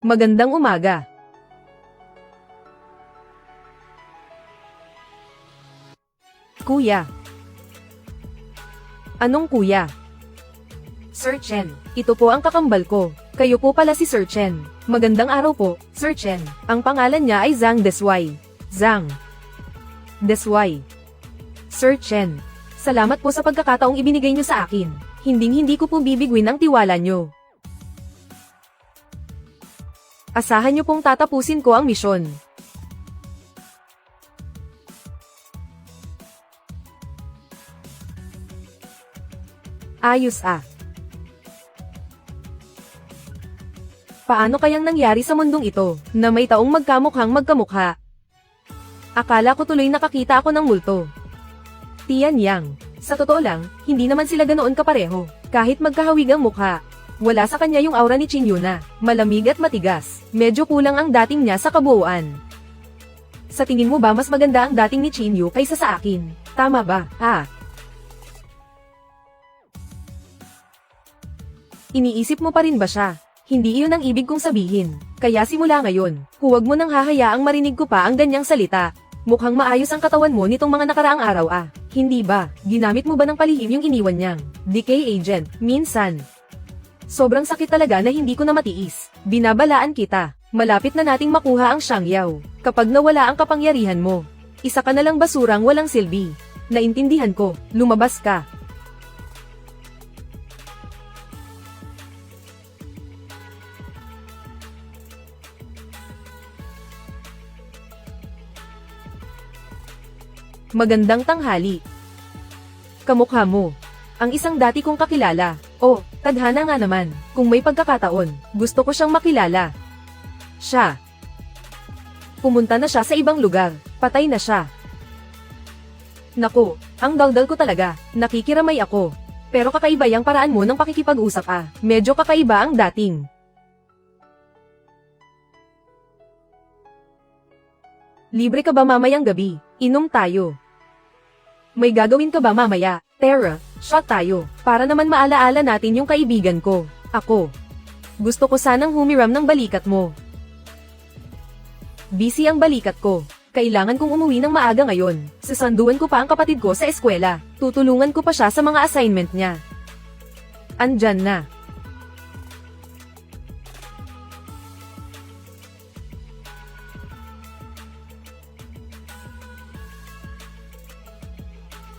Magandang umaga. Kuya. Anong kuya? Sir Chen, ito po ang kakambal ko. Kayo po pala si Sir Chen. Magandang araw po, Sir Chen. Ang pangalan niya ay Zhang Deswai. Zhang Deswai. Sir Chen, salamat po sa pagkakataong ibinigay niyo sa akin. Hinding-hindi ko po bibigwin ang tiwala niyo. Asahan niyo pong tatapusin ko ang misyon. Ayos ah. Paano kayang nangyari sa mundong ito, na may taong magkamukhang magkamukha? Akala ko tuloy nakakita ako ng multo. Tian Yang, sa totoo lang, hindi naman sila ganoon kapareho, kahit magkahawig ang mukha. Wala sa kanya yung aura ni Qin Yuna, malamig at matigas, medyo kulang ang dating niya sa kabuuan. Sa tingin mo ba mas maganda ang dating ni Qin Yu kaysa sa akin? Tama ba, ha? Iniisip mo pa rin ba siya? Hindi iyon ang ibig kong sabihin. Kaya simula ngayon, huwag mo nang hahayaang marinig ko pa ang ganyang salita. Mukhang maayos ang katawan mo nitong mga nakaraang araw ah. Hindi ba? Ginamit mo ba ng palihim yung iniwan niyang decay agent? Minsan. Sobrang sakit talaga na hindi ko na matiis. Binabalaan kita. Malapit na nating makuha ang Shangyao. Kapag nawala ang kapangyarihan mo, isa ka na lang basurang walang silbi. Naintindihan ko, lumabas ka. Magandang tanghali. Kamukha mo. Ang isang dati kong kakilala. Oh, tadhana nga naman. Kung may pagkakataon, gusto ko siyang makilala. Siya. Pumunta na siya sa ibang lugar. Patay na siya. Naku, ang daldal ko talaga. Nakikiramay ako. Pero kakaiba yung paraan mo ng pakikipag-usap ah. Medyo kakaiba ang dating. Libre ka ba mamayang gabi? Inom tayo. May gagawin ka ba mamaya? Tara, shot tayo. Para naman maalaala natin yung kaibigan ko. Ako. Gusto ko sanang humiram ng balikat mo. Busy ang balikat ko. Kailangan kong umuwi ng maaga ngayon. Sasanduan ko pa ang kapatid ko sa eskwela. Tutulungan ko pa siya sa mga assignment niya. Andyan na.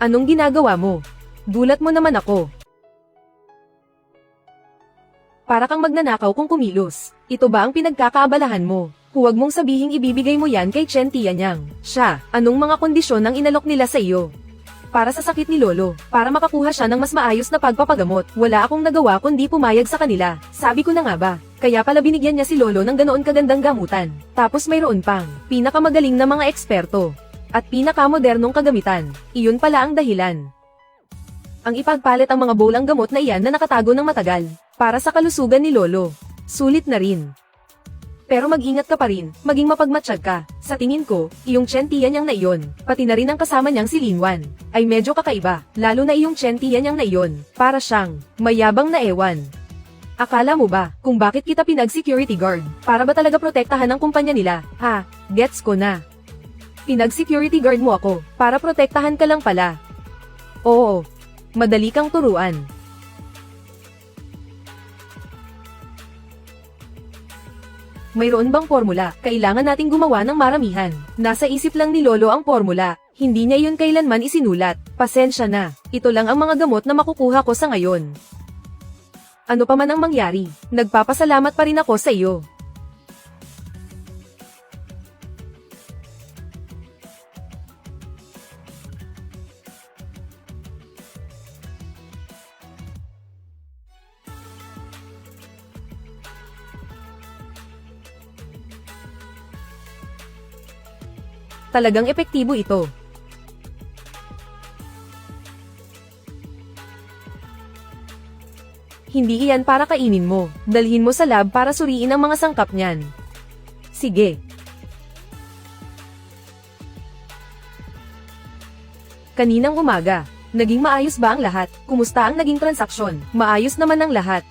Anong ginagawa mo? Dulat mo naman ako. Para kang magnanakaw kung kumilos. Ito ba ang pinagkakaabalahan mo? Huwag mong sabihing ibibigay mo yan kay Chen Tianyang. Siya, anong mga kondisyon ang inalok nila sa iyo? Para sa sakit ni Lolo, para makakuha siya ng mas maayos na pagpapagamot, wala akong nagawa kundi pumayag sa kanila. Sabi ko na nga ba, kaya pala binigyan niya si Lolo ng ganoon kagandang gamutan. Tapos mayroon pang, pinakamagaling na mga eksperto. At pinakamodernong kagamitan, iyon pala ang dahilan. Ang ipagpalit ang mga bolang gamot na iyan na nakatago ng matagal, para sa kalusugan ni Lolo. Sulit na rin. Pero mag-ingat ka pa rin, maging mapagmatsyag ka. Sa tingin ko, iyong Chen Tianyang na iyon, pati na rin ang kasama niyang si Linwan, ay medyo kakaiba, lalo na iyong Chen Tianyang na iyon, para siyang, mayabang na ewan. Akala mo ba, kung bakit kita pinag-security guard, para ba talaga protektahan ang kumpanya nila? Ha, gets ko na. Pinag-security guard mo ako, para protektahan ka lang pala. Oo, madali kang turuan. Mayroon bang formula? Kailangan nating gumawa ng maramihan. Nasa isip lang ni Lolo ang formula, hindi niya yun kailanman isinulat. Pasensya na, ito lang ang mga gamot na makukuha ko sa ngayon. Ano pa man ang mangyari, nagpapasalamat pa rin ako sa iyo. Talagang epektibo ito. Hindi iyan para kainin mo. Dalhin mo sa lab para suriin ang mga sangkap niyan. Sige. Kaninang umaga, naging maayos ba ang lahat? Kumusta ang naging transaksyon? Maayos naman ang lahat.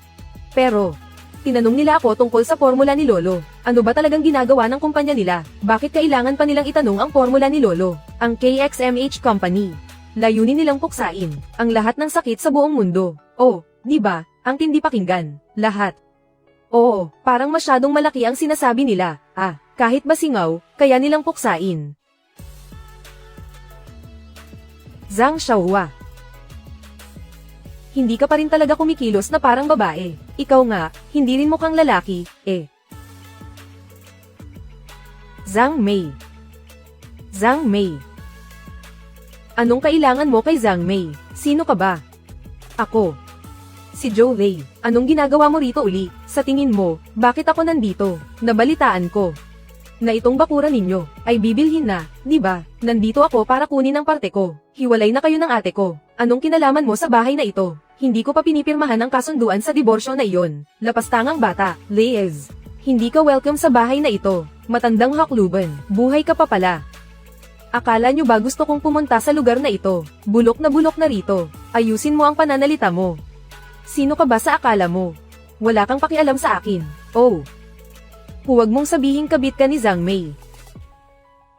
Pero, Tinanong nila ako tungkol sa formula ni Lolo. Ano ba talagang ginagawa ng kumpanya nila? Bakit kailangan pa nilang itanong ang formula ni Lolo? Ang KXMH Company. Layunin nilang puksain ang lahat ng sakit sa buong mundo. Oh, di ba? Ang tindi pakinggan. Lahat. Oo, parang masyadong malaki ang sinasabi nila. Kahit ba singaw, kaya nilang puksain. Zhang Xiaohua. Hindi ka pa rin talaga kumikilos na parang babae. Ikaw nga, hindi rin mukhang lalaki, eh. Zhang Mei. Zhang Mei. Anong kailangan mo kay Zhang Mei? Sino ka ba? Ako. Si Zhou Lei. Anong ginagawa mo rito uli? Sa tingin mo, bakit ako nandito? Nabalitaan ko na itong bakuran ninyo ay bibilhin na, di ba? Nandito ako para kunin ang parte ko. Hiwalay na kayo ng ate ko. Anong kinalaman mo sa bahay na ito? Hindi ko pa pinipirmahan ang kasunduan sa diborsyo na iyon. Lapastangang bata, Leyes. Hindi ka welcome sa bahay na ito. Matandang hakluban. Buhay ka pa pala. Akala nyo ba gusto kong pumunta sa lugar na ito? Bulok na rito. Ayusin mo ang pananalita mo. Sino ka ba sa akala mo? Wala kang pakialam sa akin. Oh. Huwag mong sabihing kabit ka ni Zhang Mei.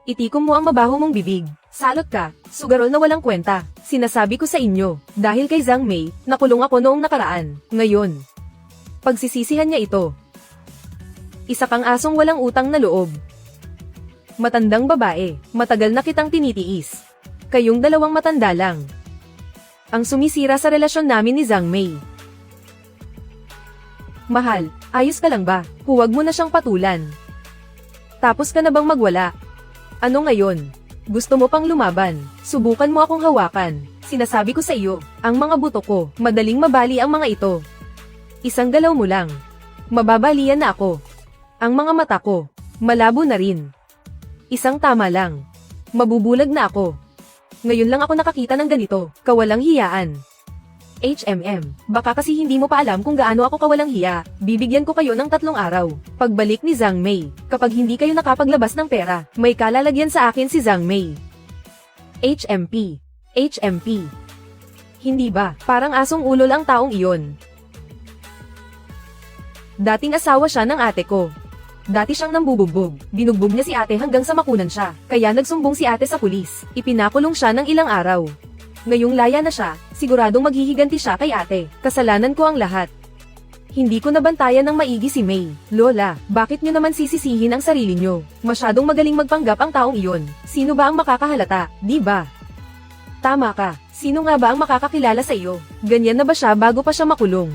Itikom mo ang mabaho mong bibig. Salot ka, sugarol na walang kwenta. Sinasabi ko sa inyo, dahil kay Zhang Mei, nakulong ako noong nakaraan. Ngayon, pagsisisihan niya ito. Isa kang asong walang utang na loob. Matandang babae, matagal na kitang tinitiis. Kayong dalawang matanda lang ang sumisira sa relasyon namin ni Zhang Mei. Mahal, ayos ka lang ba? Huwag mo na siyang patulan. Tapos ka na bang magwala? Ano ngayon? Gusto mo pang lumaban? Subukan mo akong hawakan. Sinasabi ko sa iyo, ang mga buto ko, madaling mabali ang mga ito. Isang galaw mo lang. Mababalian na ako. Ang mga mata ko, malabo na rin. Isang tama lang. Mabubulag na ako. Ngayon lang ako nakakita ng ganito, kawalang hiyaan. Baka kasi hindi mo pa alam kung gaano ako kawalang hiya. Bibigyan ko kayo ng 3 araw. Pagbalik ni Zhang Mei, kapag hindi kayo nakapaglabas ng pera, may kalalagyan sa akin si Zhang Mei. HMP. Hindi ba, parang asong ulol ang taong iyon. Dating asawa siya ng ate ko. Dati siyang nambubugbog. Binugbog niya si ate hanggang sa makunan siya. Kaya nagsumbong si ate sa pulis. Ipinakulong siya ng ilang araw. Ngayong laya na siya, siguradong maghihiganti siya kay ate. Kasalanan ko ang lahat. Hindi ko nabantayan ng maigi si Mei. Lola, bakit nyo naman sisisihin ang sarili nyo? Masyadong magaling magpanggap ang taong iyon. Sino ba ang makakahalata, di ba? Tama ka. Sino nga ba ang makakakilala sa iyo? Ganyan na ba siya bago pa siya makulong?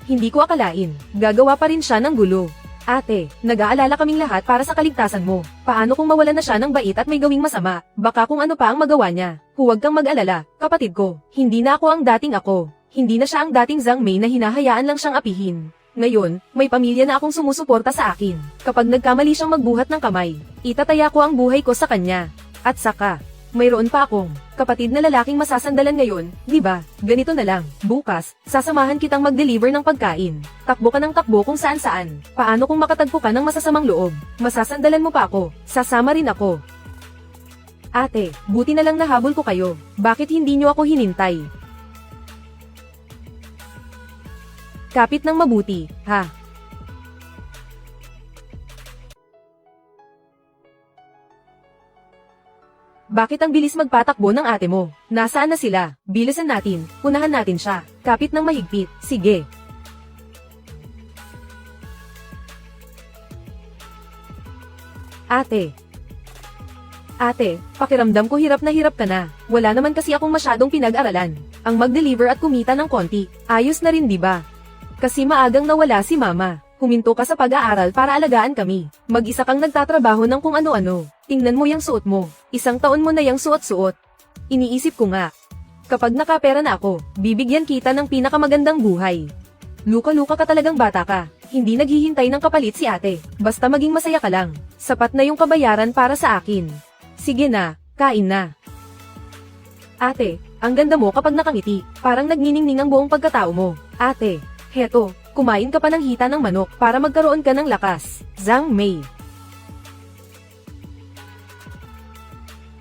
Hindi ko akalain. Gagawa pa rin siya ng gulo. Ate, nag-aalala kaming lahat para sa kaligtasan mo. Paano kung mawala na siya ng bait at may gawing masama? Baka kung ano pa ang magawa niya. Huwag kang mag-alala, kapatid ko. Hindi na ako ang dating ako. Hindi na siya ang dating Zhang Mei na hinahayaan lang siyang apihin. Ngayon, may pamilya na akong sumusuporta sa akin. Kapag nagkamali siyang magbuhat ng kamay, itataya ko ang buhay ko sa kanya. At saka, mayroon pa akong kapatid na lalaking masasandalan ngayon, di ba? Ganito na lang, bukas, sasamahan kitang mag-deliver ng pagkain. Takbo ka ng takbo kung saan-saan. Paano kung makatagpo ka ng masasamang loob? Masasandalan mo pa ako, sasama rin ako. Ate, buti na lang nahabol ko kayo. Bakit hindi niyo ako hinintay? Kapit ng mabuti, ha? Bakit ang bilis magpatakbo ng ate mo? Nasaan na sila? Bilisan natin, unahan natin siya. Kapit ng mahigpit, sige. Ate, pakiramdam ko hirap na hirap ka na. Wala naman kasi akong masyadong pinag-aralan. Ang mag-deliver at kumita ng konti, ayos na rin di ba? Kasi maagang nawala si mama. Huminto ka sa pag-aaral para alagaan kami. Mag-isa kang nagtatrabaho ng kung ano-ano. Tingnan mo yung suot mo. 1 taon mo na yung suot-suot. Iniisip ko nga. Kapag nakapera na ako, bibigyan kita ng pinakamagandang buhay. Luka-luka ka talagang bata ka. Hindi naghihintay ng kapalit si ate. Basta maging masaya ka lang. Sapat na yung kabayaran para sa akin. Sige na, kain na. Ate, ang ganda mo kapag nakangiti. Parang nagniningning ang buong pagkatao mo. Ate, heto. Kumain ka pa ng hita ng manok para magkaroon ka ng lakas. Zhang Mei.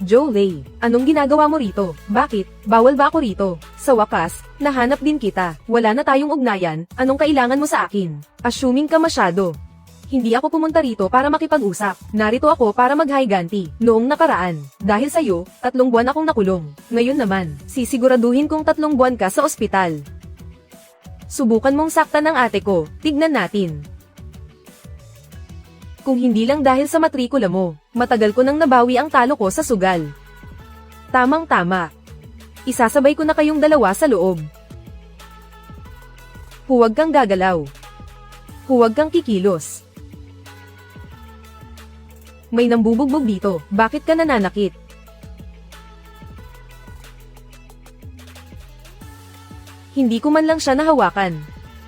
Zhou Lei, anong ginagawa mo rito? Bakit? Bawal ba ako rito? Sa wakas, nahanap din kita. Wala na tayong ugnayan, anong kailangan mo sa akin? Assuming ka masyado. Hindi ako pumunta rito para makipag-usap. Narito ako para mag-higanti. Noong nakaraan, dahil sa'yo, 3 buwan akong nakulong. Ngayon naman, sisiguraduhin kong 3 buwan ka sa ospital. Subukan mong saktan ng ate ko, tignan natin. Kung hindi lang dahil sa matrikula mo, matagal ko nang nabawi ang talo ko sa sugal. Tamang-tama. Isasabay ko na kayong dalawa sa loob. Huwag kang gagalaw. Huwag kang kikilos. May nambubugbog dito, bakit ka nananakit? Hindi ko man lang siya nahawakan.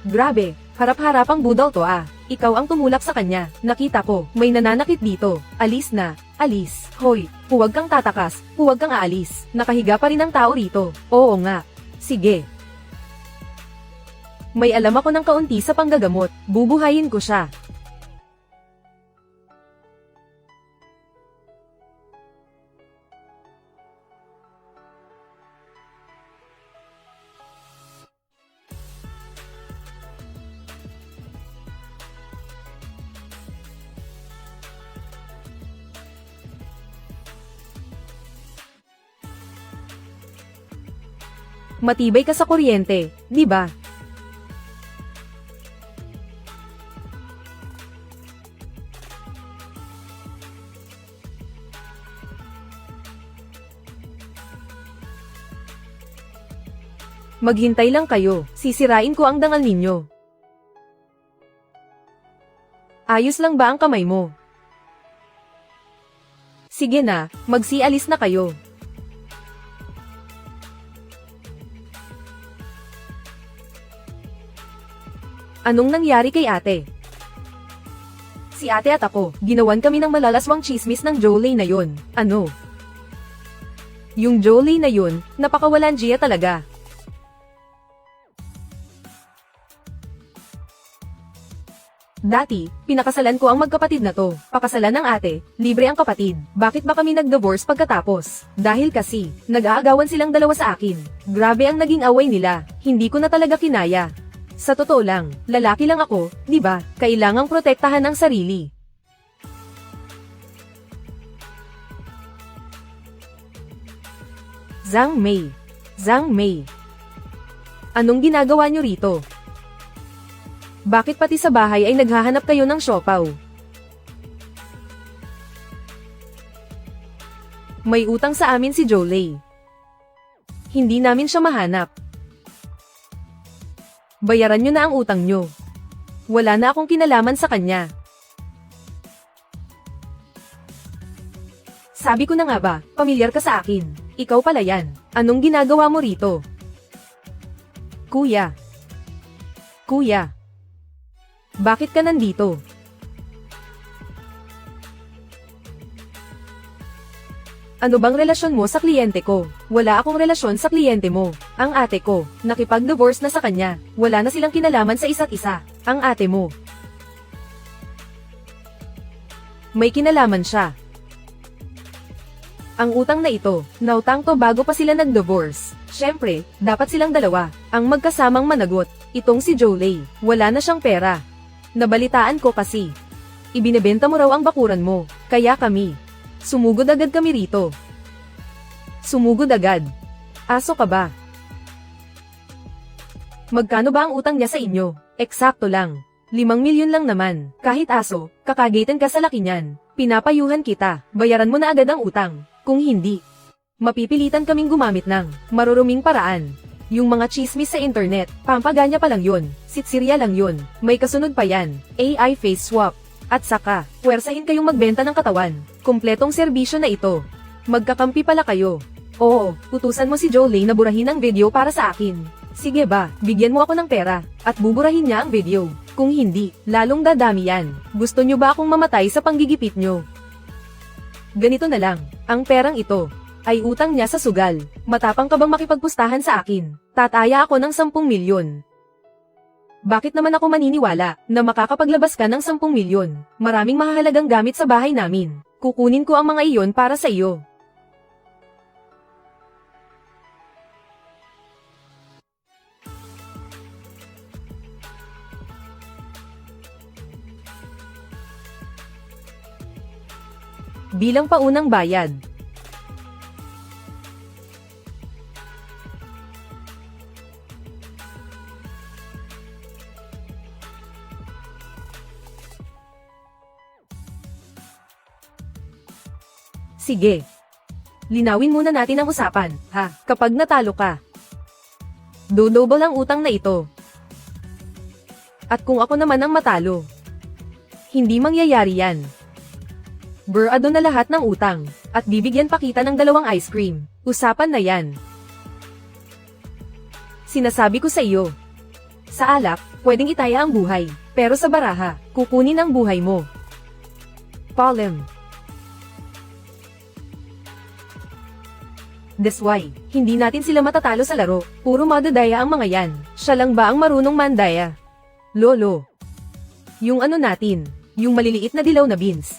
Grabe, harap-harapang budol to ah. Ikaw ang tumulak sa kanya, nakita ko, may nananakit dito. Alis na, alis. Hoy, huwag kang tatakas, huwag kang aalis. Nakahiga pa rin ang tao rito. Oo nga. Sige. May alam ako ng kaunti sa panggagamot, bubuhayin ko siya. Matibay ka sa kuryente, di ba? Maghintay lang kayo, sisirain ko ang dangal ninyo. Ayos lang ba ang kamay mo? Sige na, magsialis na kayo. Anong nangyari kay ate? Si ate at ako, ginawan kami ng malalaswang chismis ng Jolie na yun. Ano? Yung Jolie na yun, napakawalan Gia talaga. Dati, pinakasalan ko ang magkapatid na to. Pakasalan ng ate, libre ang kapatid. Bakit ba kami nag-divorce pagkatapos? Dahil kasi, nag-aagawan silang dalawa sa akin. Grabe ang naging away nila, hindi ko na talaga kinaya. Sa totoo lang, lalaki lang ako, di ba? Kailangang protektahan ang sarili. Zhang Mei. Zhang Mei. Anong ginagawa niyo rito? Bakit pati sa bahay ay naghahanap kayo ng siopaw? May utang sa amin si Jolie. Hindi namin siya mahanap. Bayaran nyo na ang utang nyo. Wala na akong kinalaman sa kanya. Sabi ko na nga ba, pamilyar ka sa akin. Ikaw pala yan. Anong ginagawa mo rito? Kuya. Kuya. Bakit ka nandito? Ano bang relasyon mo sa kliyente ko? Wala akong relasyon sa kliyente mo. Ang ate ko, nakipag-divorce na sa kanya. Wala na silang kinalaman sa isa't isa. Ang ate mo. May kinalaman siya. Ang utang na ito, nautang to bago pa sila nag-divorce. Syempre, dapat silang dalawa, ang magkasamang managot. Itong si Jolie, wala na siyang pera. Nabalitaan ko kasi. Ibinebenta mo raw ang bakuran mo, kaya kami. Sumugod agad kami rito. Sumugod agad. Aso ka ba? Magkano ba ang utang niya sa inyo? Eksakto lang. 5 milyon lang naman. Kahit aso, kakagaitan ka sa laki niyan. Pinapayuhan kita. Bayaran mo na agad ang utang. Kung hindi, mapipilitan kaming gumamit ng maruruming paraan. Yung mga chismis sa internet, pampaganya pa lang yun. Sitsirya lang yun. May kasunod pa yan. AI face swap. At saka, puwersahin kayong magbenta ng katawan. Kumpletong serbisyo na ito. Magkakampi pala kayo. Oo, utusan mo si Jolie na burahin ang video para sa akin. Sige ba, bigyan mo ako ng pera, at buburahin niya ang video. Kung hindi, lalong dadami yan. Gusto nyo ba akong mamatay sa panggigipit nyo? Ganito na lang, ang perang ito, ay utang niya sa sugal. Matapang ka bang makipagpustahan sa akin? Tataya ako ng 10 milyon. Bakit naman ako maniniwala na makakapaglabas ka ng 10 milyon? Maraming mahalagang gamit sa bahay namin. Kukunin ko ang mga iyon para sa iyo. bilang paunang bayad. Sige. Linawin muna natin ang usapan, ha? Kapag natalo ka, double ang utang na ito. At kung ako naman ang matalo, hindi mangyayari yan. Burado na lahat ng utang, at bibigyan pa kita ng 2 ice cream. Usapan na yan. Sinasabi ko sa iyo, sa alak, pwedeng itaya ang buhay, pero sa baraha, kukunin ang buhay mo. Palem. That's why, hindi natin sila matatalo sa laro. Puro madadaya ang mga yan. Siya lang ba ang marunong mandaya? Lolo. Yung ano natin, yung maliliit na dilaw na beans,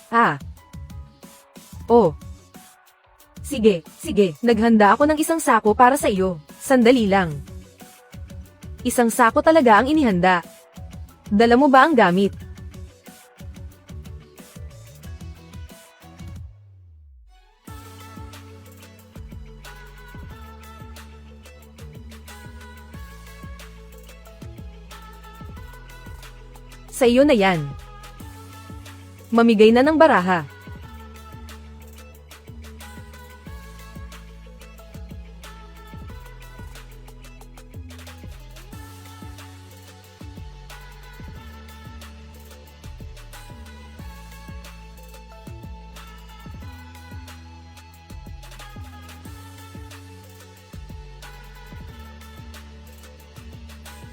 Oh. Sige, naghanda ako ng isang sako para sa iyo. Sandali lang. Isang sako talaga ang inihanda. Dala mo ba ang gamit? Sa iyo na yan. Mamigay na ng baraha.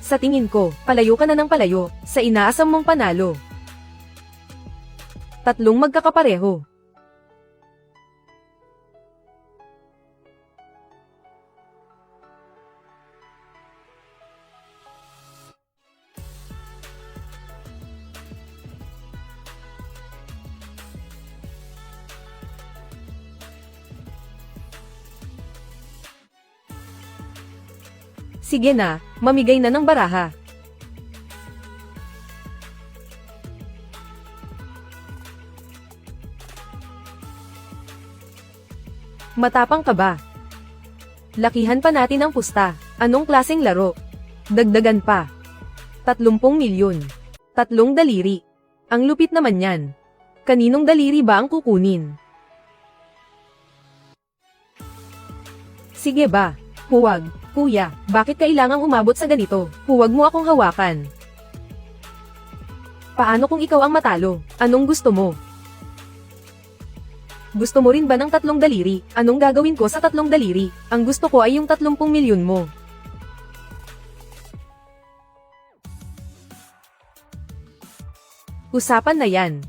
Sa tingin ko, palayo ka na ng palayo, sa inaasam mong panalo. 3 magkakapareho. Sige na, mamigay na ng baraha. Matapang ka ba? Lakihan pa natin ang pusta. Anong klaseng laro? Dagdagan pa. 30 milyon. 3 daliri. Ang lupit naman yan. Kaninong daliri ba ang kukunin? Sige ba? Huwag. Kuya, bakit kailangang umabot sa ganito? Huwag mo akong hawakan. Paano kung ikaw ang matalo? Anong gusto mo? Gusto mo rin ba ng 3 daliri? Anong gagawin ko sa 3 daliri? Ang gusto ko ay yung 30 milyon mo. Usapan na yan.